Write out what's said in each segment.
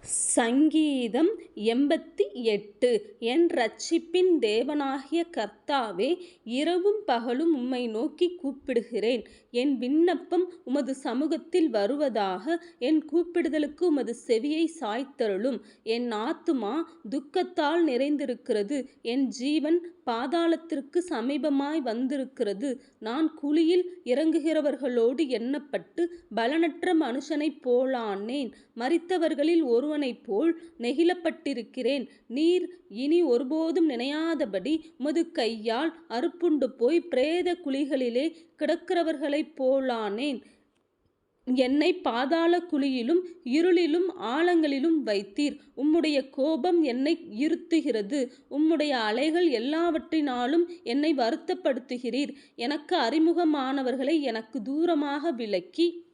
சங்கீதம் 88. என் இரட்சிப்பின் தேவனாகிய கர்த்தாவே, இரவும் பகலும் உம்மை நோக்கிக் கூப்பிடுகிறேன். என் விண்ணப்பம் உமது சமூகத்தில் வருவதாக. என் கூப்பிடுதலுக்கு உமது செவியை சாய்த்தருளும். என் ஆத்துமா துக்கத்தால் நிறைந்திருக்கிறது. என் ஜீவன் பாதாளத்திற்கு சமீபமாய் வந்திருக்கிறது. நான் குழியில் இறங்குகிறவர்களோடு எண்ணப்பட்டு பலனற்ற மனுஷனைப் போலானேன். மரித்தவர்களில் ஒருவனைப் போல் நெகிழப்பட்டிருக்கிறேன். நீர் இனி ஒருபோதும் நினையாதபடி உமது கையால் அறுப்புண்டு போய் பிரேத குழிகளிலே கிடக்கிறவர்களைப் போலானேன். என்னை பாதாள குழியிலும் இருளிலும் ஆழங்களிலும் வைத்தீர். உம்முடைய கோபம் என்னை இருத்துகிறது. உம்முடைய அலைகள் எல்லாவற்றினாலும் என்னை வருத்தப்படுத்துகிறீர். எனக்கு அறிமுகமானவர்களை எனக்கு தூரமாக விலக்கி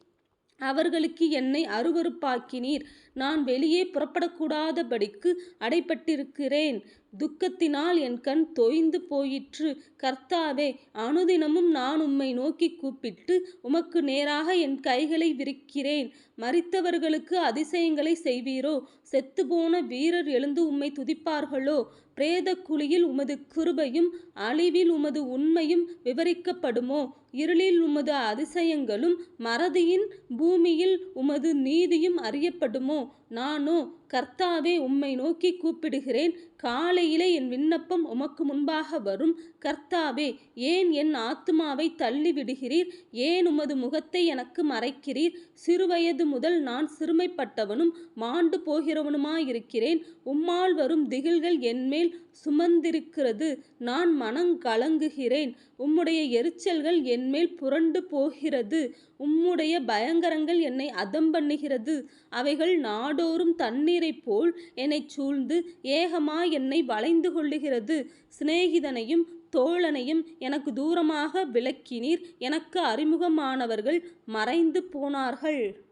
அவர்களுக்கு என்னை அருவருப்பாக்கினீர். நான் வெளியே புறப்படக்கூடாதபடிக்கு அடைபட்டிருக்கிறேன். துக்கத்தினால் என் கண் தொய்ந்து போயிற்று. கர்த்தாவே, அனுதினமும் நான் உம்மை நோக்கி கூப்பிட்டு உமக்கு நேராக என் கைகளை விரிக்கிறேன். மரித்தவர்களுக்கு அதிசயங்களை செய்வீரோ? செத்துப்போன வீரர் எழுந்து உம்மை துதிப்பார்களோ? பிரேத குழியில் உமது கிருபையும் அழிவில் உமது உண்மையும் விவரிக்கப்படுமோ? இருளில் உமது அதிசயங்களும் மறதியின் பூமியில் உமது நீதியும் அறியப்படுமோ? நானோ கர்த்தாவே, உம்மை நோக்கி கூப்பிடுகிறேன். காலையிலே என் விண்ணப்பம் உமக்கு முன்பாக வரும். கர்த்தாவே, ஏன் என் ஆத்துமாவை தள்ளி விடுகிறீர்? ஏன் உமது முகத்தை எனக்கு மறைக்கிறீர்? சிறுவயது முதல் நான் சிறுமைப்பட்டவனும் மாண்டு போகிறவனுமாயிருக்கிறேன். உம்மால் வரும் திகில்கள் என்மேல் சுமந்திருக்கிறது. நான் மனங்கலங்குகிறேன். உம்முடைய எரிச்சல்கள் என்மேல் புரண்டு போகிறது. உம்முடைய பயங்கரங்கள் என்னை அதம்பண்ணுகிறது. அவைகள் நாடோறும் தண்ணீரைப் போல் என்னைச் சூழ்ந்து ஏகமாய் என்னை வளைந்து கொள்ளுகிறது. சிநேகிதனையும் தோழனையும் எனக்கு தூரமாக விலக்கினீர். எனக்கு அறிமுகமானவர்கள் மறைந்து போனார்கள்.